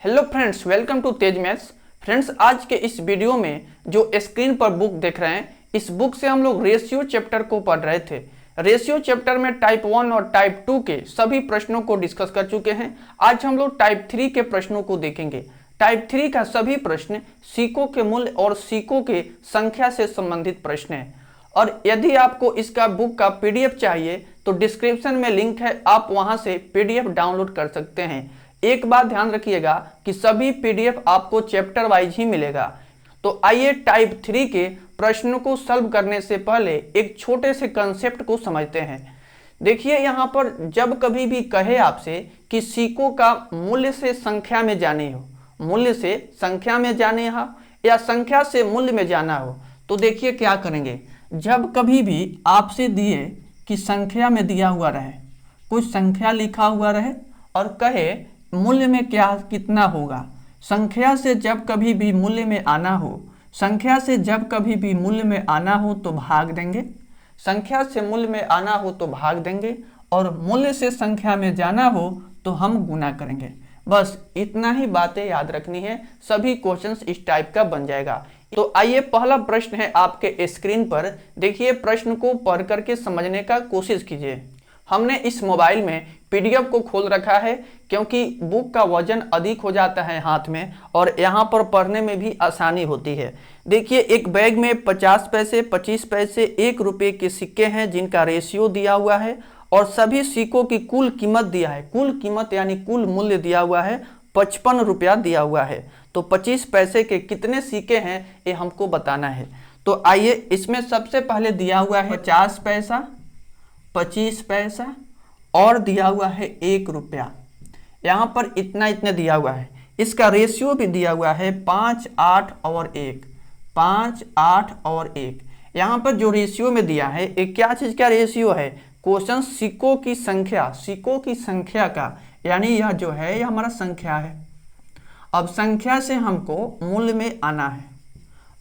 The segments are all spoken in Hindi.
Hello friends, welcome to Tej maths. Friends, आज के इस वीडियो में जो स्क्रीन पर बुक देख रहे हैं, इस बुक से हम लोग रेशियो चैप्टर को पढ़ रहे थे। रेशियो चैप्टर में टाइप 1 और टाइप 2 के सभी प्रश्नों को डिस्कस कर चुके हैं। आज हम लोग टाइप 3 के प्रश्नों को देखेंगे। टाइप 3 का सभी प्रश्न सिक्कों के मूल्य और सिक्कों के संख्या से संबंधित प्रश्न है। और यदि आपको इसका बुक का पीडीएफ चाहिए तो डिस्क्रिप्शन में लिंक है, आप वहां से पीडीएफ डाउनलोड कर सकते हैं। एक बात ध्यान रखिएगा कि सभी पीडीएफ आपको चैप्टर वाइज ही मिलेगा। तो आइए टाइप 3 के प्रश्नों को सॉल्व करने से पहले एक छोटे से कंसेप्ट को समझते हैं। देखिए, यहाँ पर जब कभी भी कहे आपसे कि सिक्कों का मूल्य से संख्या में जाने हो, मूल्य से संख्या में जाने हो या संख्या से मूल्य में जाना हो, तो देखिए क्या करेंगे। जब कभी भी आपसे दिए कि संख्या में दिया हुआ रहे, कुछ संख्या लिखा हुआ रहे और कहे मूल्य में क्या कितना होगा, संख्या से जब कभी भी मूल्य में आना हो, संख्या से जब कभी भी मूल्य में आना हो तो भाग देंगे, संख्या से मूल्य में आना हो तो भाग देंगे, और मूल्य से संख्या में जाना हो तो हम गुना करेंगे। बस इतना ही बातें याद रखनी है, सभी क्वेश्चंस इस टाइप का बन जाएगा। तो आइए, पहला प्रश्न है आपके स्क्रीन पर। देखिए, प्रश्न को पढ़ करके समझने का कोशिश कीजिए। हमने इस मोबाइल में पीडीएफ को खोल रखा है क्योंकि बुक का वजन अधिक हो जाता है हाथ में और यहाँ पर पढ़ने में भी आसानी होती है। देखिए, एक बैग में 50 पैसे, 25 पैसे, 1 रुपये के सिक्के हैं जिनका रेशियो दिया हुआ है और सभी सिक्कों की कुल कीमत दिया है। कुल कीमत यानी कुल मूल्य दिया हुआ है 55 रुपया दिया हुआ है। तो 25 पैसे के कितने सिक्के हैं ये हमको बताना है। तो आइए, इसमें सबसे पहले दिया हुआ है 50 पैसा, 25 पैसा और दिया हुआ है 1 रुपया। यहाँ पर इतना इतना दिया हुआ है। इसका रेशियो भी दिया हुआ है 5, 8 और 1, 5, 8 और 1। यहाँ पर जो रेशियो में दिया है ये क्या चीज़ का रेशियो है? क्वेश्चन सिक्कों की संख्या, सिक्कों की संख्या का, यानी यह जो है यह हमारा संख्या है। अब संख्या से हमको मूल्य में आना है,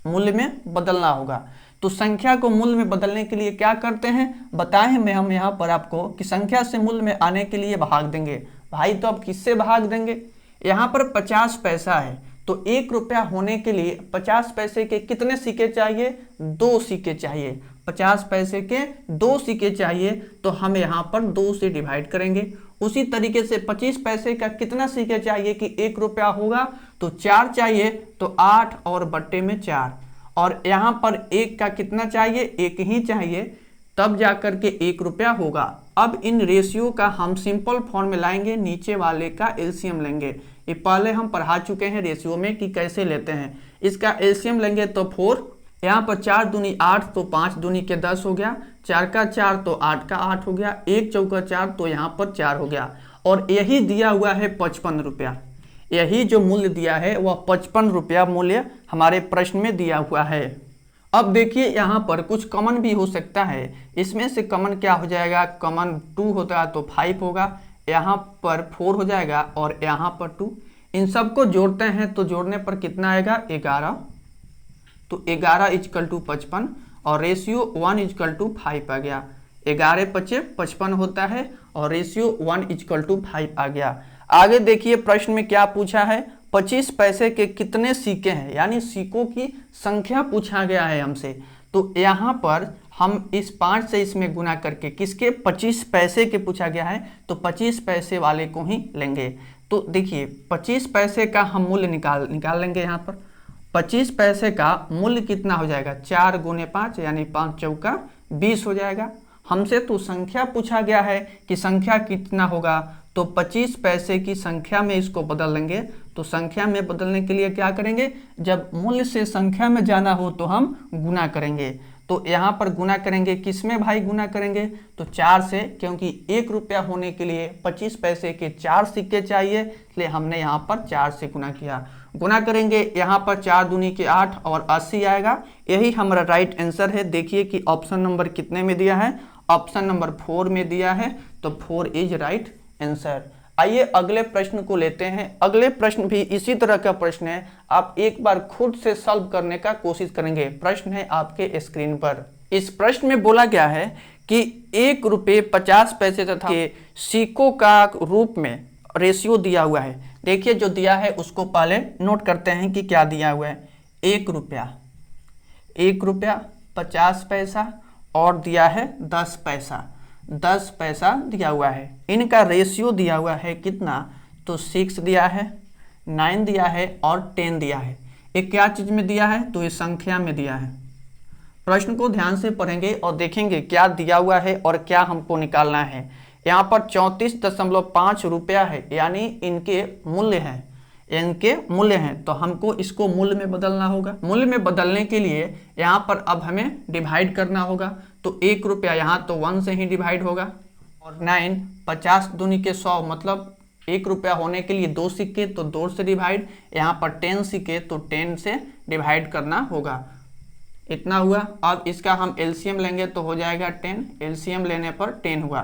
मूल्य में बदलना होगा। तो संख्या को मूल्य में बदलने के लिए क्या करते हैं बताएं मैं हम यहाँ पर आपको कि संख्या से मूल्य में आने के लिए भाग देंगे। भाई, तो अब किससे भाग देंगे? यहाँ पर 50 पैसा है तो 1 रुपया होने के लिए 50 पैसे के कितने सिक्के चाहिए? 2 सिक्के चाहिए। 50 पैसे के 2 सिक्के चाहिए तो हम यहाँ पर 2 से डिवाइड करेंगे। उसी तरीके से 25 पैसे का कितना सिक्के चाहिए कि 1 रुपया होगा? तो 4 चाहिए, तो 8 और बट्टे में 4। और यहाँ पर 1 का कितना चाहिए? 1 ही चाहिए, तब जाकर के 1 रुपया होगा। अब इन रेशियो का हम सिंपल फॉर्म में लाएंगे, नीचे वाले का एलसीएम लेंगे। ये पहले हम पढ़ा चुके हैं रेशियो में कि कैसे लेते हैं। इसका एलसीएम लेंगे तो 4, यहाँ पर 4 दूनी 8 तो 5 दूनी के 10 हो गया, 4 का 4 तो 8 का 8 हो गया, 1 चौका 4 तो यहाँ पर 4 हो गया। और यही दिया हुआ है 55 रुपया। यही जो मूल्य दिया है वह 55 रुपया मूल्य हमारे प्रश्न में दिया हुआ है। अब देखिए, यहाँ पर कुछ कॉमन भी हो सकता है। इसमें से कॉमन क्या हो जाएगा? कॉमन 2 होता है तो 5 होगा, यहाँ पर 4 हो जाएगा और यहाँ पर 2। इन सबको जोड़ते हैं तो जोड़ने पर कितना आएगा? 11। तो 11 इजकल टू 55 और रेशियो 1 इजकल टू 5 आ गया। 11 पचे 55 होता है और रेशियो 1 इजकल टू 5 आ गया। आगे देखिए, प्रश्न में क्या पूछा है? 25 पैसे के कितने सिक्के हैं, यानी सिक्कों की संख्या पूछा गया है हमसे। तो यहाँ पर हम इस 5 से इसमें गुना करके किसके? 25 पैसे के पूछा गया है तो 25 पैसे वाले को ही लेंगे। तो देखिए, 25 पैसे का हम मूल्य निकाल लेंगे। यहाँ पर 25 पैसे का मूल्य कितना हो जाएगा? 4 गुने 5 यानी 5 चौका 20 हो जाएगा। हमसे तो संख्या पूछा गया है कि संख्या कितना होगा, तो 25 पैसे की संख्या में इसको बदल लेंगे। तो संख्या में बदलने के लिए क्या करेंगे? जब मूल्य से संख्या में जाना हो तो हम गुना करेंगे। तो यहाँ पर गुना करेंगे, किसमें भाई गुना करेंगे? तो 4 से, क्योंकि 1 रुपया होने के लिए 25 पैसे के 4 सिक्के चाहिए, इसलिए हमने यहाँ पर 4 से गुना किया। गुना करेंगे, यहाँ पर 4 दूनी के 8 और 80 आएगा। यही हमारा राइट आंसर है। देखिए कि ऑप्शन नंबर कितने में दिया है? ऑप्शन नंबर 4 में दिया है, तो 4 इज राइट आंसर। आइए अगले प्रश्न को लेते हैं। अगले प्रश्न भी इसी तरह का प्रश्न है, आप एक बार खुद से सॉल्व करने का कोशिश करेंगे। प्रश्न है आपके स्क्रीन पर। इस प्रश्न में बोला गया है कि 1 रुपये 50 पैसे तथा के सिक्कों का रूप में रेशियो दिया हुआ है। देखिए जो दिया है उसको पहले नोट करते हैं कि क्या दिया हुआ है। 1 रुपया, 1 रुपया 50 पैसा और दिया है 10 पैसा, 10 पैसा दिया हुआ है। इनका रेशियो दिया हुआ है कितना, तो 6 दिया है, 9 दिया है और 10 दिया है। ये क्या चीज़ में दिया है, तो ये संख्या में दिया है। प्रश्न को ध्यान से पढ़ेंगे और देखेंगे क्या दिया हुआ है और क्या हमको निकालना है। यहाँ पर 34.5 रुपया है, यानी इनके मूल्य हैं, इनके मूल्य हैं, तो हमको इसको मूल्य में बदलना होगा। मूल्य में बदलने के लिए यहाँ पर अब हमें डिवाइड करना होगा। तो 1 रुपया यहाँ तो 1 से ही डिवाइड होगा, और 9 50 दूनी के 100, मतलब 1 रुपया होने के लिए 2 सिक्के तो 2 से डिवाइड, यहाँ पर 10 सिक्के तो 10 से डिवाइड करना होगा। इतना हुआ। अब इसका हम एलसीएम लेंगे तो हो जाएगा 10, एलसीएम लेने पर 10 हुआ।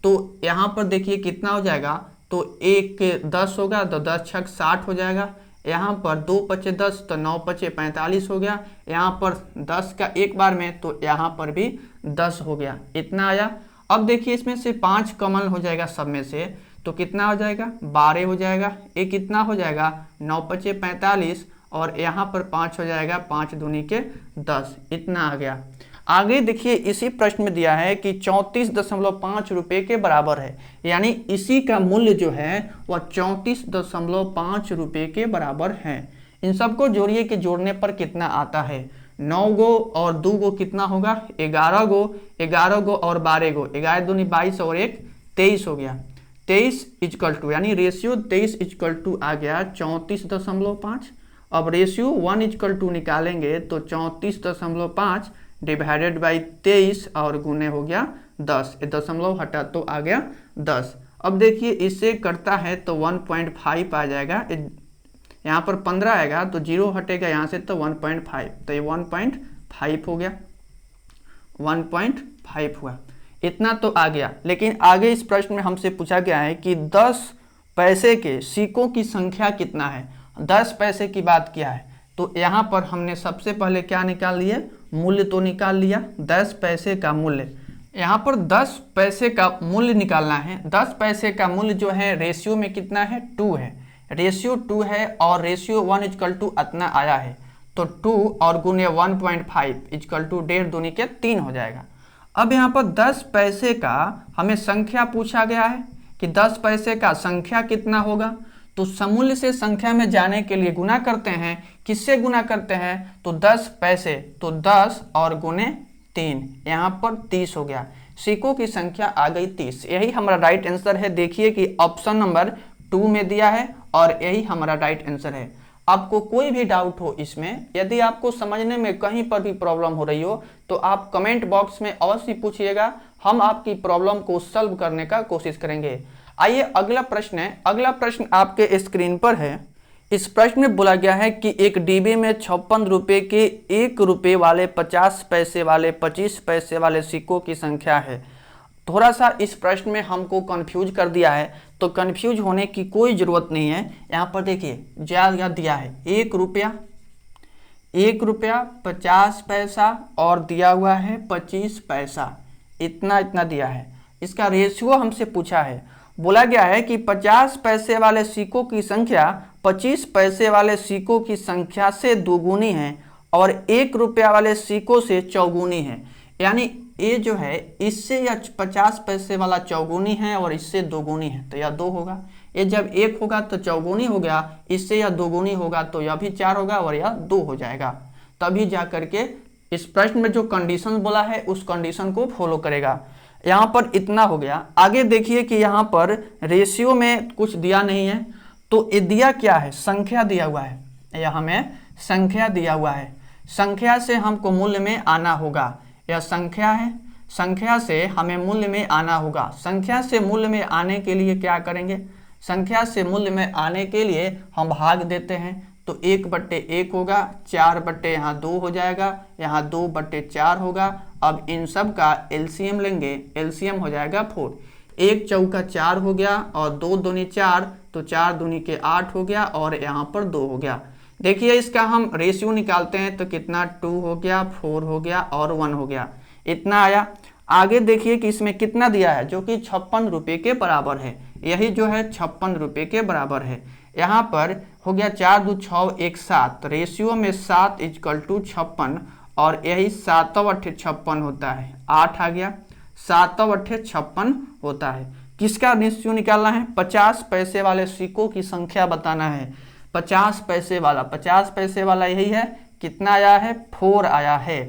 तो यहाँ पर देखिए कितना हो जाएगा, तो 1 के 10 होगा तो 10 छक 60 हो जाएगा। यहाँ पर 2 पचे 10 तो 9 पचे 45 हो गया। यहाँ पर 10 का एक बार में, तो यहाँ पर भी 10 हो गया, इतना आया। अब देखिए इसमें से 5 कॉमन हो जाएगा सब में से, तो कितना हो जाएगा, 12 हो जाएगा। एक कितना हो जाएगा, 9 पचे 45 और यहाँ पर 5 हो जाएगा, 5 दूनी के 10, इतना आ गया। आगे देखिए इसी प्रश्न में दिया है कि 34.5 रुपये के बराबर है, यानी इसी का मूल्य जो है वह 34.5 रुपये के बराबर है। इन सबको जोड़िए कि जोड़ने पर कितना आता है। 9 गो और 2 गो कितना होगा, 11 गो, 11 गो और 12 गो, 11 दूनी 22 और 1 23 हो गया। 23 इक्वल टू, यानी रेशियो 23 इक्वल टू आ गया 34.5। अब रेशियो 1 इक्वल टू निकालेंगे तो 34.5 डिवाइडेड बाई 23 और गुने हो गया 10, ये दशमलव हटा तो आ गया 10। अब देखिए इससे करता है तो 1.5 आ जाएगा, यहाँ पर 15 आएगा तो 0 हटेगा यहाँ से तो 1.5, तो ये 1.5 हो गया, 1.5 हुआ, इतना तो आ गया। लेकिन आगे इस प्रश्न में हमसे पूछा गया है कि 10 पैसे के सिक्कों की संख्या कितना है। 10 पैसे की बात किया है, तो यहाँ पर हमने सबसे पहले क्या निकाल लिए, मूल्य तो निकाल लिया, 10 पैसे का मूल्य। यहाँ पर 10 पैसे का मूल्य निकालना है। 10 पैसे का मूल्य जो है रेशियो में कितना है, 2 है, रेशियो 2 है और रेशियो 1 इक्वल टू इतना आया है, तो 2 और गुने 1.5 इक्वल टू 1.5 दूनी के 3 हो जाएगा। अब यहाँ पर 10 पैसे का हमें संख्या पूछा गया है कि 10 पैसे का संख्या कितना होगा, तो समूल्य से संख्या में जाने के लिए गुना करते हैं। किससे गुना करते हैं, तो 10 पैसे, तो 10 और गुने 3, यहाँ पर 30 हो गया। सिक्कों की संख्या आ गई 30, यही हमारा राइट आंसर है। देखिए कि ऑप्शन नंबर 2 में दिया है और यही हमारा राइट आंसर है। आपको कोई भी डाउट हो इसमें, यदि आपको समझने में कहीं पर भी प्रॉब्लम हो रही हो तो आप कमेंट बॉक्स में अवश्य पूछिएगा, हम आपकी प्रॉब्लम को सॉल्व करने का कोशिश करेंगे। आइए अगला प्रश्न है। अगला प्रश्न आपके स्क्रीन पर है। इस प्रश्न में बोला गया है कि एक डिब्बे में 56 रुपये के 1 रुपये वाले, 50 पैसे वाले, 25 पैसे वाले सिक्कों की संख्या है। थोड़ा सा इस प्रश्न में हमको कंफ्यूज कर दिया है, तो कंफ्यूज होने की कोई ज़रूरत नहीं है। यहाँ पर देखिए ज्यादा दिया है 1 रुपया, 1 रुपया 50 पैसा और दिया हुआ है 25 पैसा, इतना दिया है। इसका रेशियो हमसे पूछा है। बोला गया है कि 50 पैसे वाले सिक्कों की संख्या 25 पैसे वाले सिक्कों की संख्या से दोगुनी है और 1 रुपया वाले सिक्कों से चौगुनी है। यानी ये जो है इससे या 50 पैसे वाला चौगुनी है और इससे दोगुनी है, तो यह 2 होगा। ये जब 1 होगा तो चौगुनी हो गया, इससे यह दोगुनी होगा तो यह भी 4 होगा और यह 2 हो जाएगा। तभी जा करके इस प्रश्न में जो कंडीशन बोला है उस कंडीशन को फॉलो करेगा। यहाँ पर इतना हो गया। आगे देखिए कि यहाँ पर रेशियो में कुछ दिया नहीं है, तो ये दिया क्या है, संख्या दिया हुआ है, यह हमें संख्या दिया हुआ है। संख्या से हमको मूल्य में आना होगा, यह संख्या है, संख्या से हमें मूल्य में आना होगा। संख्या से मूल्य में आने के लिए क्या करेंगे, संख्या से मूल्य में आने के लिए हम भाग देते हैं, तो 1/1 होगा, 4 यहाँ 2 हो जाएगा, यहाँ 2/4 होगा। अब इन सब का एलसीएम लेंगे, एलसीएम हो जाएगा 4। 1 चौका 4 हो गया और 2 दूनी 4, तो 4 दूनी के 8 हो गया और यहाँ पर 2 हो गया। देखिए इसका हम रेशियो निकालते हैं तो कितना 2 हो गया, 4 हो गया और 1 हो गया, इतना आया। आगे देखिए कि इसमें कितना दिया है, जो कि 56 रुपये के बराबर है। यही जो है 56 रुपये के बराबर है। यहाँ पर हो गया 4 2 6 1 7, रेशियो में 7 इक्वल टू 56 और यही 7 8 56 होता है। 8 आ गया, 7 8 56 होता है। किसका रेशियो निकालना है? 50 पैसे वाले सिक्कों की संख्या बताना है। 50 पैसे वाला, 50 पैसे वाला यही है, कितना आया है? 4 आया है।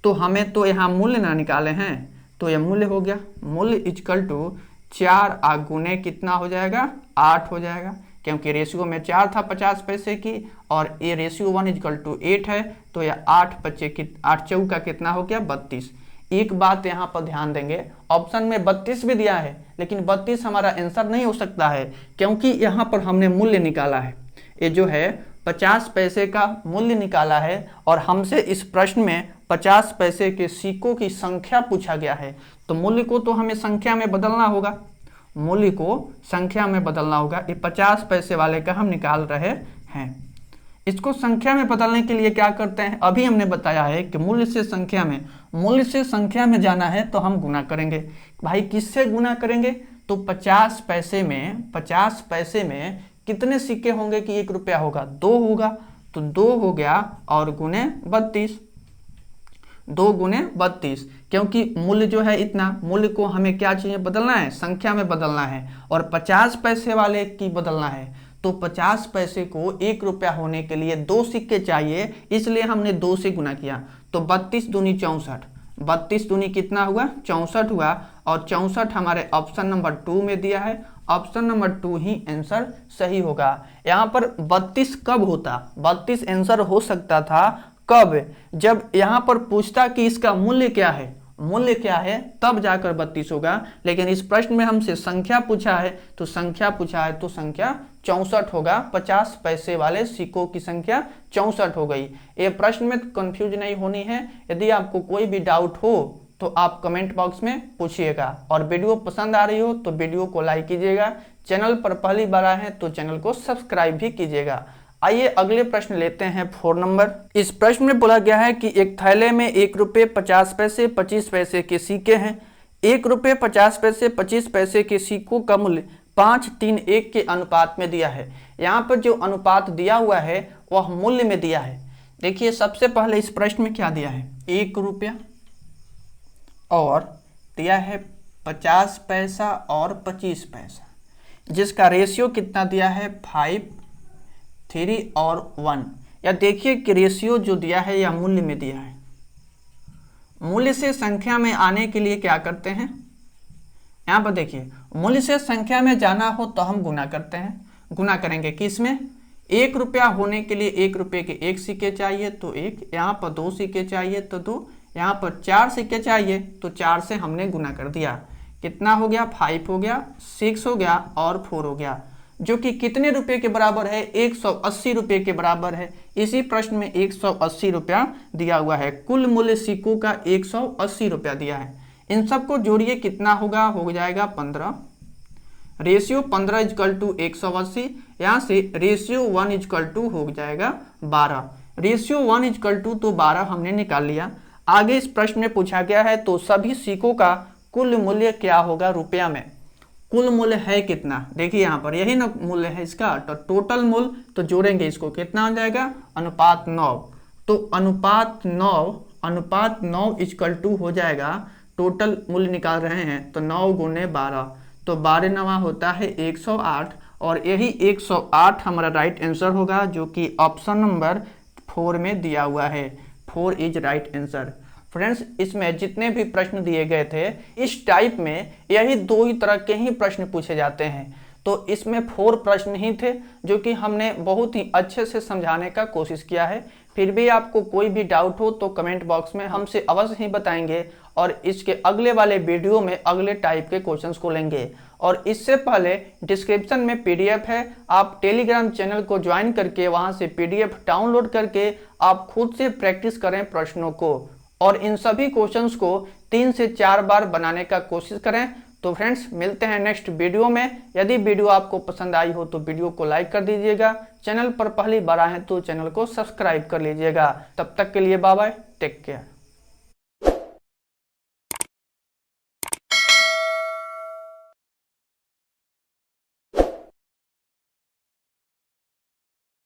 तो हमें तो यहाँ मूल्य ना निकाले हैं, तो यह मूल्य हो गया, मूल्य इक्वल टू 4 गुने कितना हो जाएगा? 8 हो जाएगा, क्योंकि रेशियो में 4 था 50 पैसे की और ये रेशियो 1 इक्वल टू 8 है, तो यह 8 चौक का कितना हो गया? 32। एक बात यहाँ पर ध्यान देंगे, ऑप्शन में 32 भी दिया है, लेकिन 32 हमारा आंसर नहीं हो सकता है, क्योंकि यहाँ पर हमने मूल्य निकाला है। ये जो है 50 पैसे का मूल्य निकाला है और हमसे इस प्रश्न में 50 पैसे के सिक्कों की संख्या पूछा गया है, तो मूल्य को तो हमें संख्या में बदलना होगा, मूल्य को संख्या में बदलना होगा। ये 50 पैसे वाले का हम निकाल रहे हैं। इसको संख्या में बदलने के लिए क्या करते हैं? अभी हमने बताया है कि मूल्य से संख्या में जाना है तो हम गुना करेंगे। भाई किससे गुना करेंगे? तो 50 पैसे में कितने सिक्के होंगे कि 1 रुपया होगा? 2 होगा, तो 2 हो गया और गुने 32, 2 गुने 32, क्योंकि मूल्य जो है इतना, मूल्य को हमें क्या चाहिए? बदलना है, संख्या में बदलना है और 50 पैसे वाले की बदलना है। तो 50 पैसे को 1 रुपया होने के लिए 2 सिक्के चाहिए, इसलिए हमने 2 से गुना किया। तो 32 दूनी 64, 32 दूनी कितना हुआ? 64 हुआ और 64 हमारे ऑप्शन नंबर 2 में दिया है। ऑप्शन नंबर 2 ही आंसर सही होगा। यहाँ पर 32 कब होता? 32 आंसर हो सकता था कब? जब यहाँ पर पूछता कि इसका मूल्य क्या है, मूल्य क्या है, तब जाकर 32 होगा। लेकिन इस प्रश्न में हमसे संख्या पूछा है, तो संख्या 64 होगा। 50 पैसे वाले सिक्कों की संख्या 64 हो गई। ये प्रश्न में कंफ्यूज नहीं होनी है। यदि आपको कोई भी डाउट हो तो आप कमेंट बॉक्स में पूछिएगा, और वीडियो पसंद आ रही हो तो वीडियो को लाइक कीजिएगा। चैनल पर पहली बार आए हैं तो चैनल को सब्सक्राइब भी कीजिएगा। आइए अगले प्रश्न लेते हैं 4 नंबर। इस प्रश्न में बोला गया है कि एक थैले में 1 रुपये 50 पैसे 25 पैसे के सिक्के हैं। 1 रुपये 50 पैसे 25 पैसे के सिक्कों का मूल्य 5:3:1 के अनुपात में दिया है। यहाँ पर जो अनुपात दिया हुआ है वह मूल्य में दिया है। देखिए सबसे पहले इस प्रश्न में क्या दिया है? 1 रुपया और दिया है 50 पैसा और 25 पैसा, जिसका रेशियो कितना दिया है? 5, 3 और 1। या देखिए कि रेशियो जो दिया है या मूल्य में दिया है। मूल्य से संख्या में आने के लिए क्या करते हैं? यहाँ पर देखिए, मूल्य से संख्या में जाना हो तो हम गुना करते हैं। गुना करेंगे किसमें? 1 रुपया होने के लिए 1 रुपये के 1 सिक्के चाहिए तो 1, यहाँ पर 2 सिक्के चाहिए तो 2, यहाँ पर 4 सिक्के चाहिए तो 4 से हमने गुना कर दिया। कितना हो गया? 5 हो गया, 6 हो गया और 4 हो गया, जो कि कितने रुपए के बराबर है? 180 रुपये के बराबर है। इसी प्रश्न में 180 रुपया दिया हुआ है। कुल मूल्य सिक्कों का 180 रुपया दिया है। इन सबको जोड़िए, कितना होगा? हो जाएगा 15। रेशियो 15 इक्वल टू 180, यहाँ से रेशियो 1 इक्वल टू हो जाएगा 12। रेशियो 1 इक्वल टू तो 12 हमने निकाल लिया। आगे इस प्रश्न में पूछा गया है तो सभी सिक्कों का कुल मूल्य क्या होगा रुपया में? कुल मूल्य है कितना? देखिए यहाँ पर यही ना मूल्य है इसका, तो टोटल मूल्य तो जोड़ेंगे इसको, कितना हो जाएगा? अनुपात 9। तो अनुपात 9 इक्वल टू हो जाएगा, टोटल मूल्य निकाल रहे हैं तो 9 गुने 12, तो 12 9 होता है 108, और यही 108 हमारा राइट आंसर होगा, जो कि ऑप्शन नंबर 4 में दिया हुआ है। 4 इज राइट आंसर। फ्रेंड्स, इसमें जितने भी प्रश्न दिए गए थे इस टाइप में यही 2 ही तरह के ही प्रश्न पूछे जाते हैं। तो इसमें 4 प्रश्न ही थे जो कि हमने बहुत ही अच्छे से समझाने का कोशिश किया है। फिर भी आपको कोई भी डाउट हो तो कमेंट बॉक्स में हमसे अवश्य ही बताएंगे, और इसके अगले वाले वीडियो में अगले टाइप के क्वेश्चंस को लेंगे। और इससे पहले डिस्क्रिप्शन में पीडीएफ है, आप टेलीग्राम चैनल को ज्वाइन करके वहां से पीडीएफ डाउनलोड करके आप खुद से प्रैक्टिस करें प्रश्नों को, और इन सभी क्वेश्चंस को 3 से 4 बार बनाने का कोशिश करें। तो फ्रेंड्स, मिलते हैं नेक्स्ट वीडियो में। यदि वीडियो आपको पसंद आई हो तो वीडियो को लाइक कर दीजिएगा। चैनल पर पहली बार आए हैं तो चैनल को सब्सक्राइब कर लीजिएगा। तब तक के लिए बाय बाय, टेक केयर।